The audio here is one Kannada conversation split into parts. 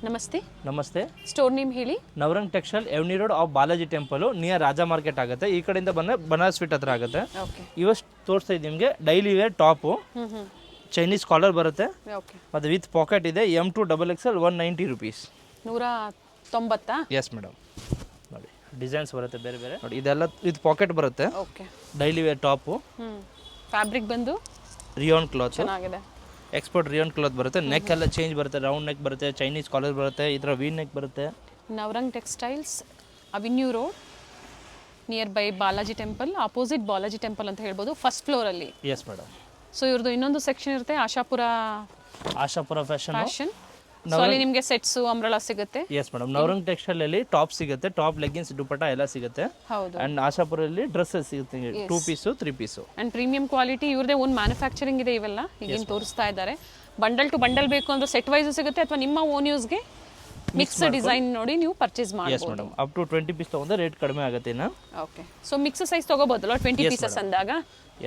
ನಮಸ್ತೆ. ನಮಸ್ತೆ. ಸ್ಟೋರ್ ನೇಮ್ ಹೇಳಿ. Navrang textile avenue road of Balaji temple near Raja market ಆಗುತ್ತೆ. ಈ ಕಡೆಯಿಂದ ಬಂದರೆ ಬನಾರಸ್ ಸ್ವೀಟ್ ಹತ್ರ ಆಗುತ್ತೆ. ಓಕೆ. ಇವಷ್ಟು ತೋರಿಸ್ತಾ ಇದ್ದೀನಿ ನಿಮಗೆ. Daily wear top, Chinese collar ಬರುತ್ತೆ ಓಕೆ. ಮತ್ತು ವಿತ್ ಪಾಕೆಟ್ ಇದೆ. M2 XXL 190 rupees. 190. Yes madam. ನೋಡಿ ಡಿಸೈನ್ಸ್ ಬರುತ್ತೆ ಬೇರೆ ಬೇರೆ. ನೋಡಿ ಇದೆಲ್ಲ ವಿತ್ ಪಾಕೆಟ್ ಬರುತ್ತೆ. Okay. Daily wear top. Fabric ಬಂದು ರಿಯಾನ್ ಕ್ಲಾತ್, ಚೆನ್ನಾಗಿದೆ. ಎಕ್ಸ್ಪೋರ್ಟ್ ರಿಯಾನ್ ಕ್ಲಾತ್ ಬರುತ್ತೆ. ನೆಕ್ ಎಲ್ಲ ಚೇಂಜ್ ಬರುತ್ತೆ. ರೌಂಡ್ ನೆಕ್ ಬರುತ್ತೆ, ಚೈನೀಸ್ ಕಾಲರ್ ಬರುತ್ತೆ, ಈ ಥರ ವಿ ನೆಕ್ ಬರುತ್ತೆ. Navrang textiles, avenue road, near by Balaji temple, opposite Balaji temple ಅಂತ ಹೇಳ್ಬೋದು, ಫಸ್ಟ್ ಫ್ಲೋರಲ್ಲಿ. Yes madam. ಸೊ ಇವ್ರದ್ದು ಇನ್ನೊಂದು ಸೆಕ್ಷನ್ ಇರುತ್ತೆ, ಆಶಾಪುರ ಫ್ಯಾಷನ್. ಸೊ ಅಲ್ಲಿ ನಿಮಗೆ ಸೆಟ್ಸು ಅಂಬ್ರೆಲಾ ಸಿಗುತ್ತೆ. Yes madam. ನವರಂಗ್ ಟೆಕ್ಸ್ಟೈಲ್ ಅಲ್ಲಿ ಟಾಪ್ ಸಿಗುತ್ತೆ, ಟಾಪ್ ಲೆಗ್ಗಿನ್ಸ್ ದುಪಟ್ಟ ಎಲ್ಲ ಸಿಗುತ್ತೆ. ಹೌದು. ಅಂಡ್ ಆಶಾಪುರಲ್ಲಿ ಡ್ರೆಸ್ಸಸ್ ಸಿಗುತ್ತೆ, 2 piece 3 piece. And premium quality. ಇವ್ರದೇ ಓನ್ ಮ್ಯಾನುಫ್ಯಾಕ್ಚರಿಂಗ್ ಇದೆ ಇವೆಲ್ಲ, ಈಗೇನು ತೋರಿಸ್ತಾ ಇದ್ದಾರೆ. ಬಂಡಲ್ ಟು ಬಂಡಲ್ ಬೇಕು ಅಂದ್ರೆ ಸೆಟ್ ವೈಸ್ ಸಿಗುತ್ತೆ, ಅಥವಾ ನಿಮ್ಮ ಓನ್ ಯೂಸ್ಗೆ ಮಿಕ್ಸ್ ಡಿಸೈನ್ ನೋಡಿ ನೀವು ಪರ್ಚೇಸ್ ಮಾಡ್ಬೋದು. Yes madam. Up to 20 piece ತಗೊಂಡ್ರೆ ರೇಟ್ ಕಡಿಮೆ ಆಗುತ್ತೆ ಇನ್ನು. ಓಕೆ. ಸೊ ಮಿಕ್ಸ್ ಸೈಜ್ ತಗೋಬೋದಲ್ಲ 20 ಪೀಸಸ್ ಅಂದಾಗ.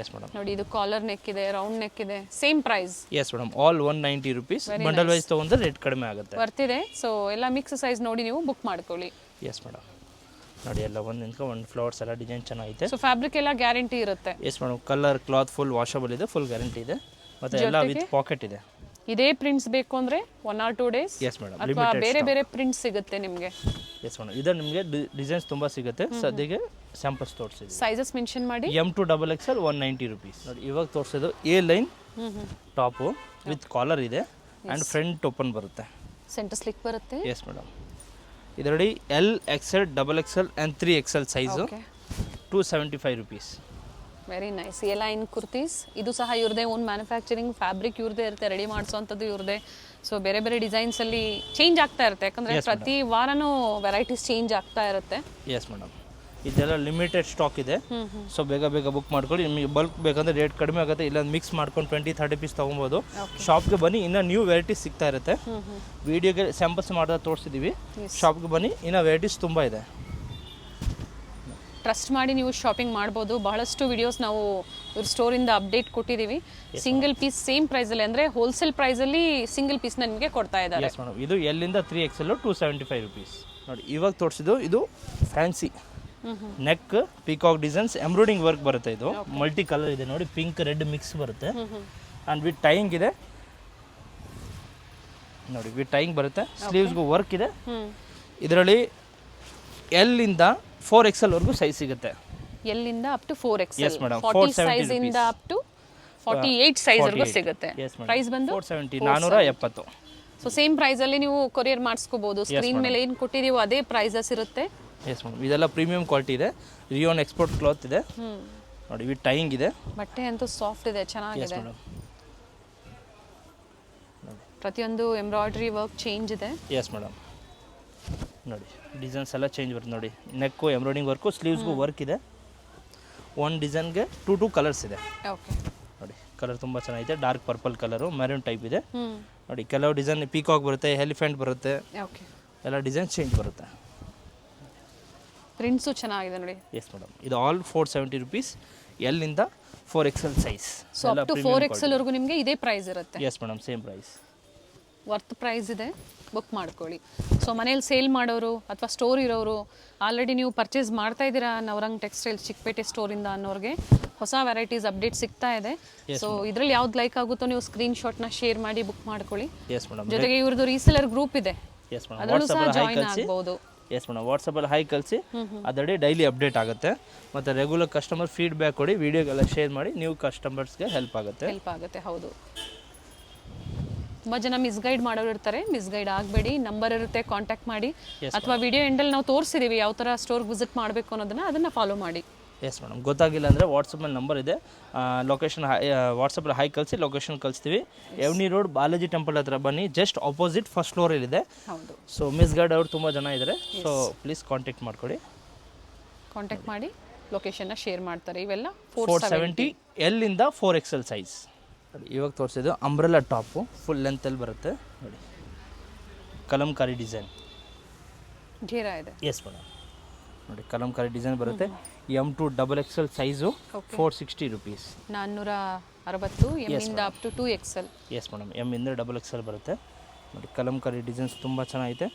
Yes madam. ನೋಡಿ ಇದು ಕಾಲರ್ ನೆಕ್ ಇದೆ, ರೌಂಡ್ ನೆಕ್ ಇದೆ, same price. Yes madam. All 190 rupees. Bundle wise ತಗೊಂಡ್ರೆ ರೇಟ್ ಕಡಿಮೆ ಆಗುತ್ತೆ. ಬರ್ತಿದೆ. ಸೊ ಎಲ್ಲ ಮಿಕ್ಸ್ ಸೈಜ್ ನೋಡಿ ನೀವು ಬುಕ್ ಮಾಡ್ಕೊಳ್ಳಿ. S madam. ನೋಡಿ ಎಲ್ಲ ಒಂದು ಫ್ಲವರ್ಸ್ ಎಲ್ಲ ಡಿಸೈನ್ ಚೆನ್ನಾಗಿದೆ. ಸೊ ಫ್ಯಾಬ್ರಿಕ್ ಎಲ್ಲ ಗ್ಯಾರಂಟಿ ಇರುತ್ತೆ. Yes madam. Colour cloth full washable ಇದೆ, ಫುಲ್ ಗ್ಯಾರಂಟಿ ಇದೆ, ಮತ್ತೆ ಎಲ್ಲ ವಿತ್ ಪಾಕೆಟ್ ಇದೆ. ಇದೇ ಪ್ರಿಂಟ್ಸ್ ಬೇಕು ಅಂದ್ರೆ 1 or 2 days. Yes madam. ಅಥವಾ ಬೇರೆ ಬೇರೆ ಪ್ರಿಂಟ್ಸ್ ಸಿಗುತ್ತೆ ನಿಮಗೆ. Yes madam. ಇದರ ನಿಮಗೆ ಡಿಸೈನ್ಸ್ ತುಂಬಾ ಸಿಗುತ್ತೆ. ಸದ್ಯಕ್ಕೆ ಸ್ಯಾಂಪಲ್ಸ್ ತೋರಿಸಿದೆ. ಸೈಜಸ್ ಮೆನ್ಷನ್ ಮಾಡಿ. M2 XXL 190 rupees. ನೋಡಿ ಇವಾಗ ತೋರಿಸೋದು A line top with collar ಇದೆ ಅಂಡ್ ಫ್ರಂಟ್ ಓಪನ್ ಬರುತ್ತೆ. ಸೆಂಟರ್ ಸ್ಲಿಕ್ ಬರುತ್ತೆ. Yes madam. ಇದರಲ್ಲಿ L, XL, XXL and 3XL size 275 rupees. Very nice. ಎಲ್ಲ ಇನ್ ಕುರ್ತೀಸ್. ಇದು ಸಹ ಇವ್ರದೇ ಓನ್ ಮ್ಯಾನುಫ್ಯಾಕ್ಚರಿಂಗ್, ಫ್ಯಾಬ್ರಿಕ್ ಇವ್ರದೇ ಇರುತ್ತೆ, ರೆಡಿ ಮಾಡಿಸೋವಂಥದ್ದು ಇವ್ರದೇ. ಸೊ ಬೇರೆ ಬೇರೆ ಡಿಸೈನ್ಸ್ ಅಲ್ಲಿ ಚೇಂಜ್ ಆಗ್ತಾ ಇರುತ್ತೆ, ಯಾಕಂದ್ರೆ ಪ್ರತಿ ವಾರನೂ ವೆರೈಟೀಸ್ ಚೇಂಜ್ ಆಗ್ತಾ ಇರುತ್ತೆ. Yes madam. ಇದೆಲ್ಲ ಲಿಮಿಟೆಡ್ ಸ್ಟಾಕ್ ಇದೆ. ಸೊ ಬೇಗ ಬೇಗ ಬುಕ್ ಮಾಡ್ಕೊಳ್ಳಿ. ನಿಮಗೆ ಬಲ್ಕ್ ಬೇಕಂದ್ರೆ ರೇಟ್ ಕಡಿಮೆ ಆಗುತ್ತೆ, ಇಲ್ಲ ಮಿಕ್ಸ್ ಮಾಡ್ಕೊಂಡು 20-30 ಪೀಸ್ ತೊಗೊಬೋದು. ಶಾಪ್ಗೆ ಬನ್ನಿ, ಇನ್ನೂ ನ್ಯೂ ವೆರೈಟೀಸ್ ಸಿಗ್ತಾ ಇರುತ್ತೆ. ವಿಡಿಯೋಗೆ ಸ್ಯಾಂಪಲ್ಸ್ ಮಾಡಿದ್ರೆ ತೋರಿಸಿದ್ದೀವಿ. ಶಾಪ್ಗೆ ಬನ್ನಿ, ಇನ್ನೂ ವೆರೈಟೀಸ್ ತುಂಬ ಇದೆ. ಟ್ರಸ್ಟ್ ಮಾಡಿ ನೀವು ಶಾಪಿಂಗ್ ಮಾಡ್ಬೋದು. ಬಹಳಷ್ಟು ವಿಡಿಯೋಸ್ ನಾವು ಇವ್ರ ಸ್ಟೋರಿಂದ ಅಪ್ಡೇಟ್ ಕೊಟ್ಟಿದ್ದೀವಿ. ಸಿಂಗಲ್ ಪೀಸ್ ಸೇಮ್ ಪ್ರೈಸಲ್ಲಿ, ಅಂದರೆ ಹೋಲ್ಸೇಲ್ ಪ್ರೈಸಲ್ಲಿ ಸಿಂಗಲ್ ಪೀಸ್ನ ನಿಮಗೆ ಕೊಡ್ತಾ ಇದ್ದಾರೆ. Yes madam. ಇದು ಎಲ್ಲಿಂದ 3XL 275 rupees. ನೋಡಿ ಇವಾಗ ತೋರಿಸಿದ್ದು ಇದು fancy neck, peacock designs, embroidering work ಬರುತ್ತೆ. ಇದು ಮಲ್ಟಿ ಕಲರ್ ಇದೆ ನೋಡಿ, ಪಿಂಕ್ ರೆಡ್ ಮಿಕ್ಸ್ ಬರುತ್ತೆ. ಆ್ಯಂಡ್ ವಿತ್ ಟೈಯಿಂಗ್ ಇದೆ ನೋಡಿ, ವಿತ್ ಟೈಯಿಂಗ್ ಬರುತ್ತೆ. ಸ್ಲೀವ್ಸ್ಗೂ ವರ್ಕ್ ಇದೆ. ಇದರಲ್ಲಿ ಎಲ್ಲಿಂದ 4XL ವರೆಗೂ ಸೈಜ್ ಸಿಗುತ್ತೆ. ಎಲ್ಲಿಂದ up to 4XL. Yes madam. 40 size ಇಂದ ಅಪ್ ಟು 48 ಸೈಜ್ ವರೆಗೂ ಸಿಗುತ್ತೆ. ಪ್ರೈಸ್ ಬಂದು 470, 470. ಸೊ ಸೇಮ್ ಪ್ರೈಸ್ ಅಲ್ಲಿ ನೀವು ಕೊರಿಯರ್ ಮಾಡಿಸ್ಕೋಬಹುದು. ಸ್ಕ್ರೀನ್ ಮೇಲೆ ಏನು ಕೊಟ್ಟಿದೀವೋ ಅದೇ ಪ್ರೈಸಸ್ ಇರುತ್ತೆ. Yes madam. ಇದೆಲ್ಲ ಪ್ರೀಮಿಯಂ ಕ್ವಾಲಿಟಿ ಇದೆ. ರಿಯಾನ್ ಎಕ್ಸ್ಪೋರ್ಟ್ ಕ್ಲಾತ್ ಇದೆ ನೋಡಿ, ವಿತ್ ಟೈಯಿಂಗ್ ಇದೆ. ಬಟ್ಟೆ ಅಂತೂ ಸಾಫ್ಟ್ ಇದೆ, ಚೆನ್ನಾಗಿದೆ. ಪ್ರತಿಯೊಂದು ಎಂಬ್ರಾಯ್ಡ್ರಿ ವರ್ಕ್ ಚೇಂಜ್ ಇದೆ. Yes madam. ನೋಡಿ ಡಿಸೈನ್ಸ್ ಎಲ್ಲ ಚೇಂಜ್ ಬರುತ್ತೆ ನೋಡಿ. ನೆಕ್ಕು ಎಂಬ್ರಾಯ್ಡಿಂಗ್ ವರ್ಕು, ಸ್ಲೀವ್ಸ್ಗೂ ವರ್ಕ್ ಇದೆ. ಒಂದು ಡಿಸೈನ್ಗೆ 2 ಕಲರ್ಸ್ ಇದೆ. ಓಕೆ. ನೋಡಿ ಕಲರ್ ತುಂಬ ಚೆನ್ನಾಗಿದೆ. Dark purple colour, maroon type ಇದೆ ನೋಡಿ. ಕೆಲವು ಡಿಸೈನ್ ಪೀಕಾಕ್ ಬರುತ್ತೆ, ಎಲಿಫೆಂಟ್ ಬರುತ್ತೆ. ಓಕೆ. ಎಲ್ಲ ಡಿಸೈನ್ ಚೇಂಜ್ ಬರುತ್ತೆ. ಪ್ರಿಂಟ್ಸು ಚೆನ್ನಾಗಿದೆ ನೋಡಿ. Yes madam. ಇದು ಆಲ್ 470 rupees. ಎಲ್ಲಿಂದ 4XL size. So up to 4XL ವರೆಗೂ ನಿಮಗೆ ಇದೇ ಪ್ರೈಸ್ ಇರುತ್ತೆ. Yes madam. Same price. Worth price ಇದೆ, ಬುಕ್ ಮಾಡ್ಕೊಳ್ಳಿ. ಸೊ ಮನೇಲಿ ಸೇಲ್ ಮಾಡೋರು ಅಥವಾ ಸ್ಟೋರ್ ಇರೋರು, ಆಲ್ರೆಡಿ ನೀವು ಪರ್ಚೇಸ್ ಮಾಡ್ತಾ ಇದ್ದೀರಾ ನವರಂಗ್ ಟೆಕ್ಸ್ಟೈಲ್ಸ್ ಚಿಕ್ಕಪೇಟೆ ಸ್ಟೋರಿಂದ ಅನ್ನೋರಿಗೆ ಹೊಸ ವೆರೈಟೀಸ್ ಅಪ್ಡೇಟ್ ಸಿಗ್ತಾ ಇದೆ. ಸೊ ಇದರಲ್ಲಿ ಯಾವ್ದು ಲೈಕ್ ಆಗುತ್ತೋ ನೀವು ಸ್ಕ್ರೀನ್ಶಾಟ್ನ ಶೇರ್ ಮಾಡಿ ಬುಕ್ ಮಾಡ್ಕೊಳ್ಳಿ. Yes madam. ಜೊತೆಗೆ ಇವ್ರದ್ದು ರೀಸೆಲರ್ ಗ್ರೂಪ್ ಇದೆ, ಎಸ್ ಮೇಡಮ್. ಅದರಲ್ಲೂ ಸಹ ಜಾಯಿನ್ ಆಗ್ಬೋದು. Yes madam. ವಾಟ್ಸಪ್ಪಲ್ಲಿ ಹೈ ಕಳಿಸಿ, ಅದರಲ್ಲಿ ಡೈಲಿ ಅಪ್ಡೇಟ್ ಆಗುತ್ತೆ. ಮತ್ತು ರೆಗ್ಯುಲರ್ ಕಸ್ಟಮರ್ ಫೀಡ್ಬ್ಯಾಕ್ ಕೊಡಿ, ವಿಡಿಯೋಗೆಲ್ಲ ಶೇರ್ ಮಾಡಿ, ನೀವು ಕಸ್ಟಮರ್ಸ್ಗೆ ಹೆಲ್ಪ್ ಆಗುತ್ತೆ. ಹೌದು. ತುಂಬ ಜನ ಮಿಸ್ಗೈಡ್ ಮಾಡೋರು ಇರ್ತಾರೆ, ಮಿಸ್ಗೈಡ್ ಆಗಬೇಡಿ. ನಂಬರ್ ಇರುತ್ತೆ, ಕಾಂಟ್ಯಾಕ್ಟ್ ಮಾಡಿ. ಅಥವಾ ವಿಡಿಯೋ ಎಂಡಲ್ಲಿ ನಾವು ತೋರಿಸಿದ್ದೀವಿ ಯಾವ ಥರ ಸ್ಟೋರ್ಗೆ ವಿಸಿಟ್ ಮಾಡಬೇಕು ಅದನ್ನು ಫಾಲೋ ಮಾಡಿ. Yes madam. ಗೊತ್ತಾಗಿಲ್ಲ ಅಂದರೆ ವಾಟ್ಸಪ್ಪಲ್ಲಿ ನಂಬರ್ ಇದೆ, ಲೊಕೇಶನ್ ವಾಟ್ಸಪ್ಪಲ್ಲಿ ಹೈ ಕಳಿಸಿ ಲೊಕೇಶನ್ ಕಳಿಸ್ತೀವಿ. ಎವ್ನಿ ರೋಡ್ ಬಾಲಾಜಿ ಟೆಂಪಲ್ ಹತ್ರ ಬನ್ನಿ, ಜಸ್ಟ್ ಆಪೋಸಿಟ್ ಫಸ್ಟ್ ಫ್ಲೋರಲ್ಲಿದೆ. ಹೌದು. ಸೊ ಮಿಸ್ಗೈಡ್ ಅವರು ತುಂಬ ಜನ ಇದ್ದಾರೆ. ಸೊ ಪ್ಲೀಸ್ ಕಾಂಟ್ಯಾಕ್ಟ್ ಮಾಡಿ ಲೊಕೇಶನ್ನ ಶೇರ್ ಮಾಡ್ತಾರೆ. ಇವೆಲ್ಲ 470 ಎಲ್ಲಿಂದ 4XL ಸೈಜ್. ಇವಾಗ ತೋರಿಸಿದ್ದು ಅಂಬ್ರೆಲಾ ಟಾಪು, ಫುಲ್ ಲೆಂತಲ್ಲಿ ಬರುತ್ತೆ ನೋಡಿ, ಕಲಂಕಾರಿ ಡಿಸೈನ್ ಢೇರ ಇದೆ. Yes madam. ನೋಡಿ ಕಲಂಕಾರಿ ಡಿಸೈನ್ ಬರುತ್ತೆ. M2 XXL size 460 rupees. 460. M ಇಂದ up to 2XL. Yes madam. M ಇಂದ XXL ಬರುತ್ತೆ ನೋಡಿ ಕಲಂಕಾರಿ ಡಿಸೈನ್ಸ್ ತುಂಬ ಚೆನ್ನಾಗೈತೆ.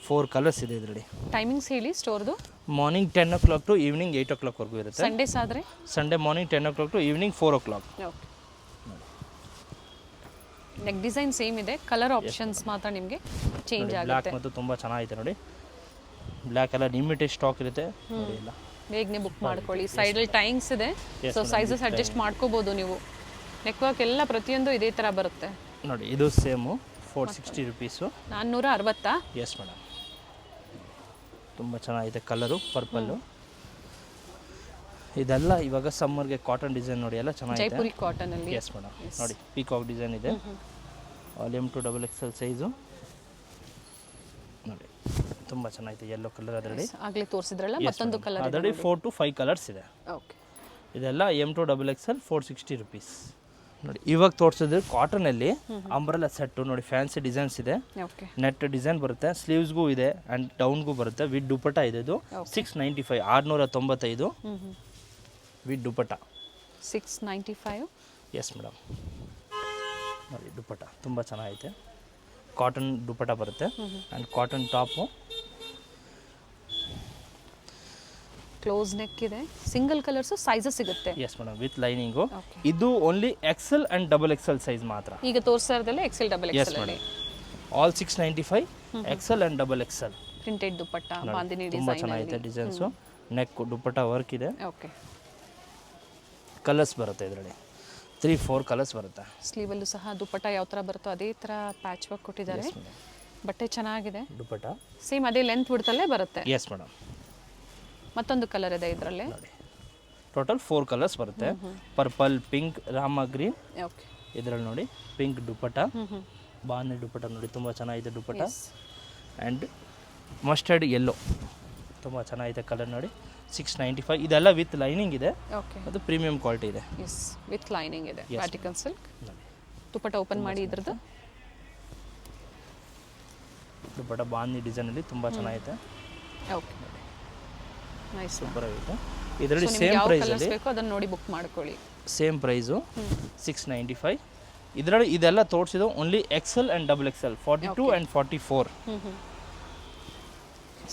4 ಕಲರ್ಸ್ ಇದೆ ಇದರಲ್ಲಿ. ಟೈಮಿಂಗ್ಸ್ ಹೇಳಿ ಸ್ಟೋರ್ದು. Morning 10 o'clock to evening 8 o'clock ವರೆಗೂ ಇರುತ್ತೆ. ಸಂಡೇಸ್ ಆದರೆ Sunday morning 10 o'clock to evening 4 o'clock. Okay. Neck design same ಇದೆ, ಕಲರ್ ಆಪ್ಷನ್ಸ್ ಮಾತ್ರ ನಿಮಗೆ ಚೇಂಜ್ ಬ್ಲ್ಯಾಕ್ ಆಗುತ್ತೆ. ಮತ್ತು ತುಂಬ ಚೆನ್ನಾಗಿದೆ ನೋಡಿ. ಬ್ಲ್ಯಾಕ್ ಎಲ್ಲ ಲಿಮಿಟೆಡ್ ಸ್ಟಾಕ್ ಇರುತ್ತೆ ನೋಡಿ ಎಲ್ಲ. ಬೇಗನೆ ಬುಕ್ ಮಾಡ್ಕೊಳ್ಳಿ. ಸೈಡಲ್ಲಿ ಟೈಮ್ಸ್ ಇದೆ, ಸೊ ಸೈಜಸ್ ಅಡ್ಜಸ್ಟ್ ಮಾಡ್ಕೋಬೋದು ನೀವು. ನೆಕ್ ವರ್ಕ್ ಎಲ್ಲ ಪ್ರತಿಯೊಂದು ಇದೇ ಥರ ಬರುತ್ತೆ ನೋಡಿ. ಇದು ಸೇಮು 460 ರುಪೀಸು. 460. ಎಸ್ ಮೇಡಮ್, ತುಂಬ ಚೆನ್ನಾಗಿದೆ ಕಲರು ಪರ್ಪಲ್ಲು. ಇದೆಲ್ಲ ಇವಾಗ ಸಮ್ಮರ್ಗೆ ಕಾಟನ್ ಡಿಸೈನ್ ನೋಡಿ ಎಲ್ಲ ಚೆನ್ನಾಗಿದೆ. ಜೈಪುರಿ ಕಾಟನ್ ಅಲ್ಲಿ. ಎಸ್ ಮೇಡಮ್, ನೋಡಿ ಪೀಕಾಕ್ ಡಿಸೈನ್ ಇದೆ. M to XXL ಸೈಜು ನೋಡಿ, ತುಂಬ ಚೆನ್ನಾಗಿದೆ. ಯೆಲ್ಲೋ ಕಲರ್ ಅದರಲ್ಲಿ ಆಗಲೇ ತೋರಿಸಿದ್ರಲ್ಲ, ಮತ್ತೊಂದು ಕಲರ್ ಅದರಲ್ಲಿ 4 to 5 ಕಲರ್ಸ್ ಇದೆ. ಓಕೆ. ಇದೆಲ್ಲ M to XXL 460 ರುಪೀಸ್ ನೋಡಿ. ಇವಾಗ ತೋರಿಸಿದ್ರೆ ಕಾಟನಲ್ಲಿ ಅಂಬ್ರೆಲಾ ಸೆಟ್ಟು ನೋಡಿ, ಫ್ಯಾನ್ಸಿ ಡಿಸೈನ್ಸ್ ಇದೆ. ಓಕೆ. ನೆಟ್ ಡಿಸೈನ್ ಬರುತ್ತೆ, ಸ್ಲೀವ್ಸ್ಗೂ ಇದೆ ಆ್ಯಂಡ್ ಡೌನ್ಗೂ ಬರುತ್ತೆ. ವಿತ್ ದುಪಟ್ಟ ಇದೆ. ಇದು 695 695 ವಿತ್ ದುಪಟ್ಟ 695. ಎಸ್ ಮೇಡಮ್, ನೋಡಿ ದುಪಟ್ಟ ತುಂಬ ಚೆನ್ನಾಗೈತೆ. ಕಾಟನ್ ದುಪಟ್ಟ ಬರುತ್ತೆ and cotton top. Close neck ಇದೆ, ಸಿಂಗಲ್ ಕಲರ್ಸು ಸೈಜಸ್ ಸಿಗುತ್ತೆ. Yes madam, with lining. ಇದು only XL and XXL size ಮಾತ್ರ. ಈಗ ತೋರಿಸ್ತಾ ಇರೋದಲ್ಲ XL XXL ಅಲ್ಲಿ. ಆಲ್ 695 XL and XXL. Printed dupatta, bandhani ತುಂಬ ಡಿಸೈನ್ ಚೆನ್ನಾಗಿದೆ ಡಿಸೈನ್ಸು. ನೆಕ್ ದುಪಟ್ಟ ವರ್ಕ್ ಇದೆ. ಓಕೆ. ಕಲರ್ಸ್ ಬರುತ್ತೆ ಇದರಲ್ಲಿ 3-4 ಕಲರ್ಸ್ ಬರುತ್ತೆ. ಸ್ಲೀವಲ್ಲೂ ಸಹ ದುಪಟ್ಟ ಯಾವ ಥರ ಬರುತ್ತೋ ಅದೇ ಥರ ಪ್ಯಾಚ್ ವರ್ಕ್ ಕೊಟ್ಟಿದ್ದಾರೆ. ಬಟ್ಟೆ ಚೆನ್ನಾಗಿದೆ. ದುಪಟ್ಟ ಸೇಮ್ ಅದೇ ಲೆಂತ್ ಬಿಡ್ತಲ್ಲೇ ಬರುತ್ತೆ. Yes madam. ಮತ್ತೊಂದು ಕಲರ್ ಇದೆ ಇದರಲ್ಲಿ. ನೋಡಿ ಟೋಟಲ್ 4 ಕಲರ್ಸ್ ಬರುತ್ತೆ. Purple, pink, Rama green. Okay. ಇದರಲ್ಲಿ ನೋಡಿ ಪಿಂಕ್ ದುಪಟ್ಟ, ಬಾಂಧಿ ದುಪಟ್ಟ ನೋಡಿ ತುಂಬ ಚೆನ್ನಾಗಿದೆ ದುಪಟ್ಟ. ಆ್ಯಂಡ್ ಮಸ್ಟರ್ಡ್ ಯೆಲ್ಲೋ ತುಂಬ ಚೆನ್ನಾಗಿದೆ ಕಲರ್ ನೋಡಿ. 695. ಇದೆಲ್ಲ ವಿತ್ ಲೈನಿಂಗ್ ಇದೆ. ಓಕೆ. ಅದು ಪ್ರೀಮಿಯಂ ಕ್ವಾಲಿಟಿ ಇದೆ. ಎಸ್, ವಿತ್ ಲೈನಿಂಗ್ ಇದೆ. Vatican silk. ನೋಡಿ ದುಪಟ್ಟ ಓಪನ್ ಮಾಡಿ ಇದ್ರದ್ದು. ದುಪಟ್ಟ ಬಾಂಧಿ ಡಿಸೈನಲ್ಲಿ ತುಂಬ ಚೆನ್ನಾಗಿದೆ. ಓಕೆ, ನೈಸ್, ಸೂಪರ್ ಆಗಿದೆ. ಇದರಲ್ಲಿ ನಿಮ್ಗೆ ಸೇಮ್ ಯಾವ ಪ್ರೈಸ್ ಕಲರ್ಸ್ ಅಲ್ಲಿ ಬೇಕೋ ಅದನ್ನ ನೋಡಿ ಬುಕ್ ಮಾಡ್ಕೊಳ್ಳಿ. Same price 695. ಇದರಲ್ಲಿ ಇದೆಲ್ಲ ತೋರಿಸಿದ್ದು only XL and XXL 42 and 44.